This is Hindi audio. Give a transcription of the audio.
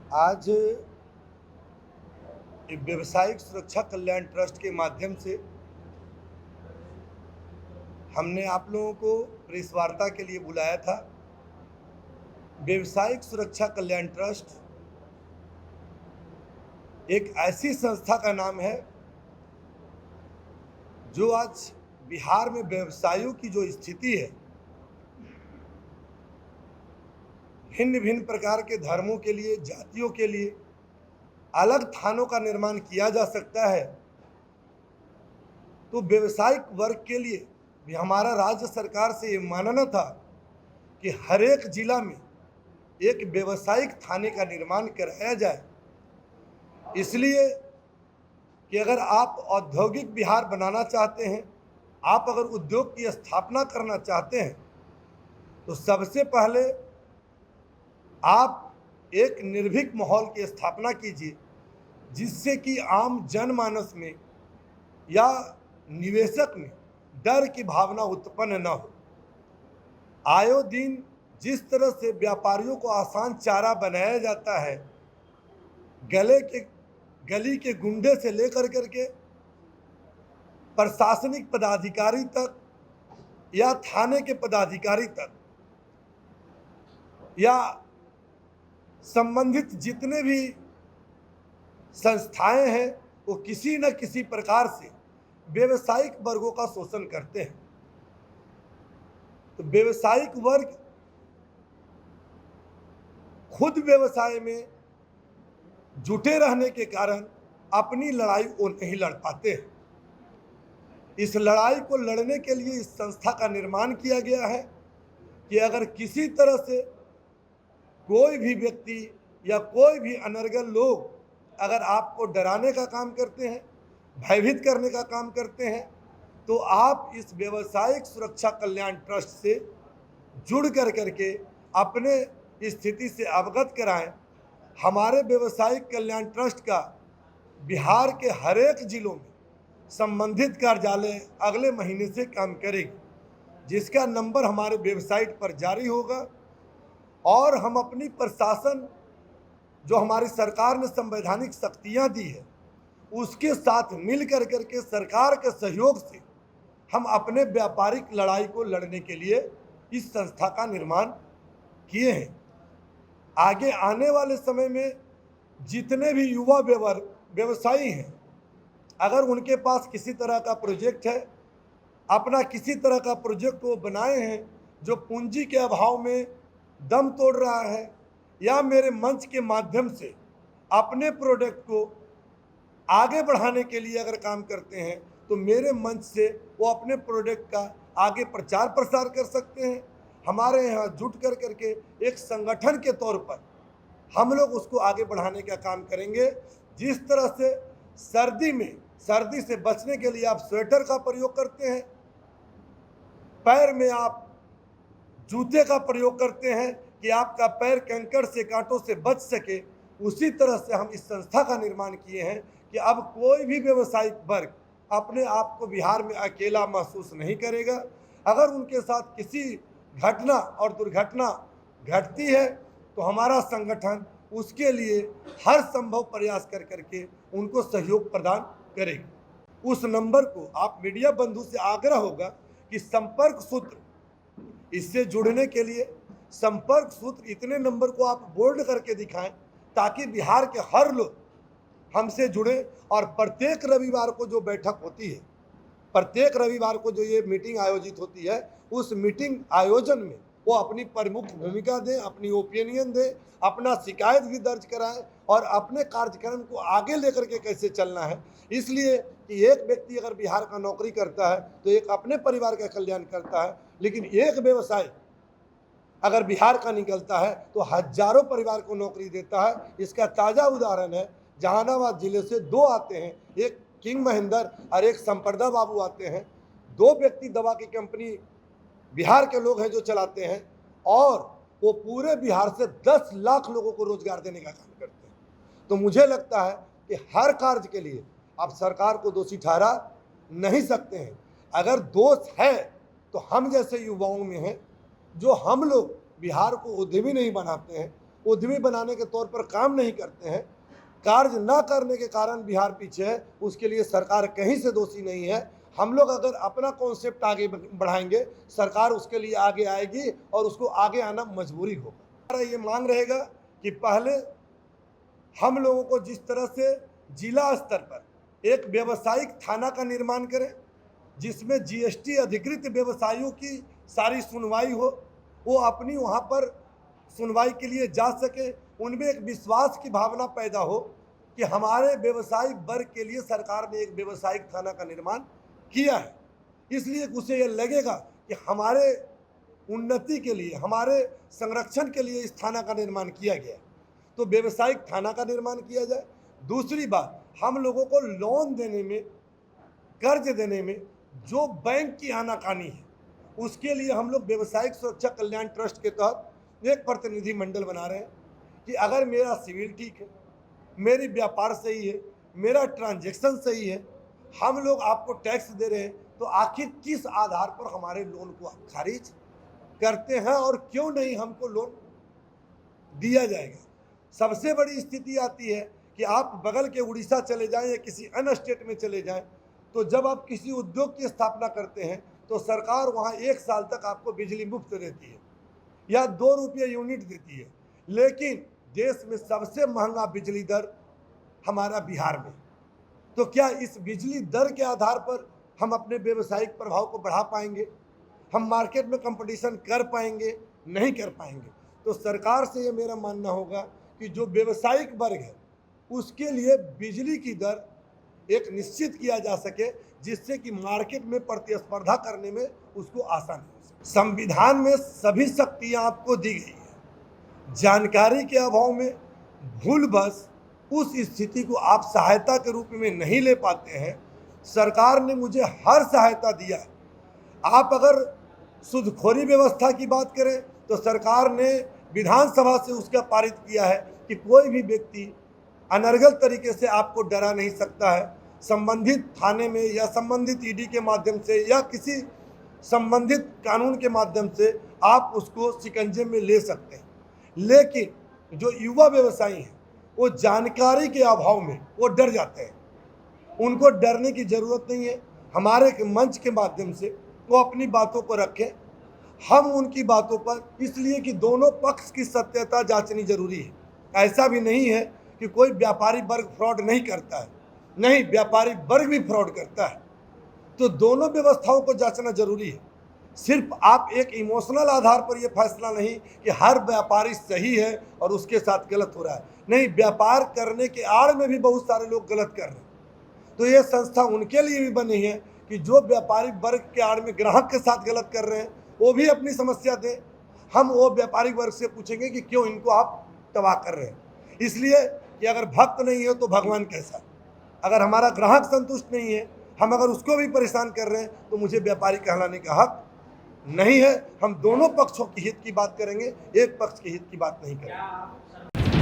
आज व्यावसायिक सुरक्षा कल्याण ट्रस्ट के माध्यम से हमने आप लोगों को प्रेस वार्ता के लिए बुलाया था। व्यावसायिक सुरक्षा कल्याण ट्रस्ट एक ऐसी संस्था का नाम है जो आज बिहार में व्यवसायों की जो स्थिति है, भिन्न भिन्न प्रकार के धर्मों के लिए, जातियों के लिए अलग थानों का निर्माण किया जा सकता है, तो व्यवसायिक वर्ग के लिए भी हमारा राज्य सरकार से ये मानना था कि हर एक जिला में एक व्यवसायिक थाने का निर्माण कराया जाए। इसलिए कि अगर आप औद्योगिक बिहार बनाना चाहते हैं, आप अगर उद्योग की स्थापना करना चाहते हैं, तो सबसे पहले आप एक निर्भीक माहौल की स्थापना कीजिए, जिससे कि आम जनमानस में या निवेशक में डर की भावना उत्पन्न न हो। आयो दिन जिस तरह से व्यापारियों को आसान चारा बनाया जाता है, गली के गुंडे से लेकर करके प्रशासनिक पदाधिकारी तक या थाने के पदाधिकारी तक या संबंधित जितने भी संस्थाएं हैं, वो किसी न किसी प्रकार से व्यवसायिक वर्गों का शोषण करते हैं। तो व्यवसायिक वर्ग खुद व्यवसाय में जुटे रहने के कारण अपनी लड़ाई वो नहीं लड़ पाते हैं। इस लड़ाई को लड़ने के लिए इस संस्था का निर्माण किया गया है कि अगर किसी तरह से कोई भी व्यक्ति या कोई भी अनर्गल लोग अगर आपको डराने का काम करते हैं, भयभीत करने का काम करते हैं, तो आप इस व्यावसायिक सुरक्षा कल्याण ट्रस्ट से जुड़ करके अपने स्थिति से अवगत कराएं। हमारे व्यावसायिक कल्याण ट्रस्ट का बिहार के हर एक जिलों में संबंधित कार्यालय अगले महीने से काम करेगी, जिसका नंबर हमारे वेबसाइट पर जारी होगा। और हम अपनी प्रशासन, जो हमारी सरकार ने संवैधानिक शक्तियां दी है, उसके साथ मिल करके सरकार के सहयोग से हम अपने व्यापारिक लड़ाई को लड़ने के लिए इस संस्था का निर्माण किए हैं। आगे आने वाले समय में जितने भी युवा व्यवसायी हैं, अगर उनके पास किसी तरह का प्रोजेक्ट है, अपना किसी तरह का प्रोजेक्ट वो बनाए हैं जो पूंजी के अभाव में दम तोड़ रहा है, या मेरे मंच के माध्यम से अपने प्रोडक्ट को आगे बढ़ाने के लिए अगर काम करते हैं, तो मेरे मंच से वो अपने प्रोडक्ट का आगे प्रचार प्रसार कर सकते हैं। हमारे यहाँ जुट करके एक संगठन के तौर पर हम लोग उसको आगे बढ़ाने का काम करेंगे। जिस तरह से सर्दी से बचने के लिए आप स्वेटर का प्रयोग करते हैं, पैर में आप जूते का प्रयोग करते हैं कि आपका पैर कंकड़ से, कांटों से बच सके, उसी तरह से हम इस संस्था का निर्माण किए हैं कि अब कोई भी व्यवसायिक वर्ग अपने आप को बिहार में अकेला महसूस नहीं करेगा। अगर उनके साथ किसी घटना और दुर्घटना घटती है, तो हमारा संगठन उसके लिए हर संभव प्रयास करके उनको सहयोग प्रदान करेगा। उस नंबर को आप मीडिया बंधु से आग्रह होगा कि संपर्क सूत्र, इससे जुड़ने के लिए संपर्क सूत्र, इतने नंबर को आप बोल्ड करके दिखाएं ताकि बिहार के हर लोग हमसे जुड़े। और प्रत्येक रविवार को जो बैठक होती है, प्रत्येक रविवार को जो ये मीटिंग आयोजित होती है, उस मीटिंग आयोजन में वो अपनी प्रमुख भूमिका दें, अपनी ओपिनियन दें, अपना शिकायत भी दर्ज कराएं और अपने कार्यक्रम को आगे लेकर के कैसे चलना है। इसलिए कि एक व्यक्ति अगर बिहार का नौकरी करता है तो एक अपने परिवार का कल्याण करता है, लेकिन एक व्यवसाय अगर बिहार का निकलता है तो हजारों परिवार को नौकरी देता है। इसका ताज़ा उदाहरण है, जहानाबाद जिले से दो आते हैं, एक किंग महेंद्र और एक संप्रदा बाबू आते हैं। दो व्यक्ति दवा की कंपनी बिहार के लोग हैं जो चलाते हैं, और वो पूरे बिहार से 10 लाख लोगों को रोजगार देने का काम करते हैं। तो मुझे लगता है कि हर कार्य के लिए आप सरकार को दोषी ठहरा नहीं सकते हैं। अगर दोष है तो हम जैसे युवाओं में है, जो हम लोग बिहार को उद्यमी नहीं बनाते हैं, उद्यमी बनाने के तौर पर काम नहीं करते हैं, कार्य न करने के कारण बिहार पीछे है, उसके लिए सरकार कहीं से दोषी नहीं है। हम लोग अगर अपना कॉन्सेप्ट आगे बढ़ाएंगे, सरकार उसके लिए आगे आएगी और उसको आगे आना मजबूरी होगा। ये मांग रहेगा कि पहले हम लोगों को जिस तरह से जिला स्तर पर एक व्यावसायिक थाना का निर्माण करें, जिसमें जीएसटी अधिकृत व्यवसायियों की सारी सुनवाई हो, वो अपनी वहाँ पर सुनवाई के लिए जा सके, उनमें एक विश्वास की भावना पैदा हो कि हमारे व्यवसायिक वर्ग के लिए सरकार ने एक व्यावसायिक थाना का निर्माण किया है, इसलिए उसे ये लगेगा कि हमारे उन्नति के लिए, हमारे संरक्षण के लिए इस थाना का निर्माण किया गया है। तो व्यावसायिक थाना का निर्माण किया जाए। दूसरी बात, हम लोगों को लोन देने में, कर्ज देने में जो बैंक की आनाकानी है, उसके लिए हम लोग व्यवसायिक सुरक्षा कल्याण ट्रस्ट के तहत एक प्रतिनिधि मंडल बना रहे हैं कि अगर मेरा सिविल ठीक है, मेरी व्यापार सही है, मेरा ट्रांजैक्शन सही है, हम लोग आपको टैक्स दे रहे हैं, तो आखिर किस आधार पर हमारे लोन को आप खारिज करते हैं और क्यों नहीं हमको लोन दिया जाएगा। सबसे बड़ी स्थिति आती है कि आप बगल के उड़ीसा चले जाएं या किसी अन्य स्टेट में चले जाएं, तो जब आप किसी उद्योग की स्थापना करते हैं तो सरकार वहां 1 साल तक आपको बिजली मुफ्त देती है या 2 रुपये यूनिट देती है, लेकिन देश में सबसे महंगा बिजली दर हमारा बिहार में। तो क्या इस बिजली दर के आधार पर हम अपने व्यावसायिक प्रभाव को बढ़ा पाएंगे? हम मार्केट में कंपटीशन कर पाएंगे? नहीं कर पाएंगे। तो सरकार से ये मेरा मानना होगा कि जो व्यावसायिक वर्ग है उसके लिए बिजली की दर एक निश्चित किया जा सके, जिससे कि मार्केट में प्रतिस्पर्धा करने में उसको आसानी हो सके। संविधान में सभी शक्तियां आपको दी गई है, जानकारी के अभाव में भूलवश उस स्थिति को आप सहायता के रूप में नहीं ले पाते हैं। सरकार ने मुझे हर सहायता दिया है। आप अगर सूदखोरी व्यवस्था की बात करें तो सरकार ने विधानसभा से उसका पारित किया है कि कोई भी व्यक्ति अनर्गल तरीके से आपको डरा नहीं सकता है। संबंधित थाने में या संबंधित ईडी के माध्यम से या किसी संबंधित कानून के माध्यम से आप उसको शिकंजे में ले सकते हैं। लेकिन जो युवा व्यवसायी हैं वो जानकारी के अभाव में वो डर जाते हैं। उनको डरने की ज़रूरत नहीं है। हमारे मंच के माध्यम से वो अपनी बातों को रखें, हम उनकी बातों पर, इसलिए कि दोनों पक्ष की सत्यता जांचनी जरूरी है। ऐसा भी नहीं है कि कोई व्यापारी वर्ग फ्रॉड नहीं करता है, नहीं, व्यापारी वर्ग भी फ्रॉड करता है। तो दोनों व्यवस्थाओं को जांचना जरूरी है। सिर्फ आप एक इमोशनल आधार पर यह फैसला नहीं कि हर व्यापारी सही है और उसके साथ गलत हो रहा है, नहीं, व्यापार करने के आड़ में भी बहुत सारे लोग गलत कर रहे हैं। तो ये संस्था उनके लिए भी बनी है कि जो व्यापारी वर्ग के आड़ में ग्राहक के साथ गलत कर रहे हैं वो भी अपनी समस्या दें। हम वो व्यापारी वर्ग से पूछेंगे कि क्यों इनको आप तबाह कर रहे हैं। इसलिए कि अगर भक्त नहीं है तो भगवान कैसा। अगर हमारा ग्राहक संतुष्ट नहीं है, हम अगर उसको भी परेशान कर रहे हैं, तो मुझे व्यापारी कहलाने का हक नहीं है। हम दोनों पक्षों की हित की बात करेंगे, एक पक्ष के हित की बात नहीं करेंगे।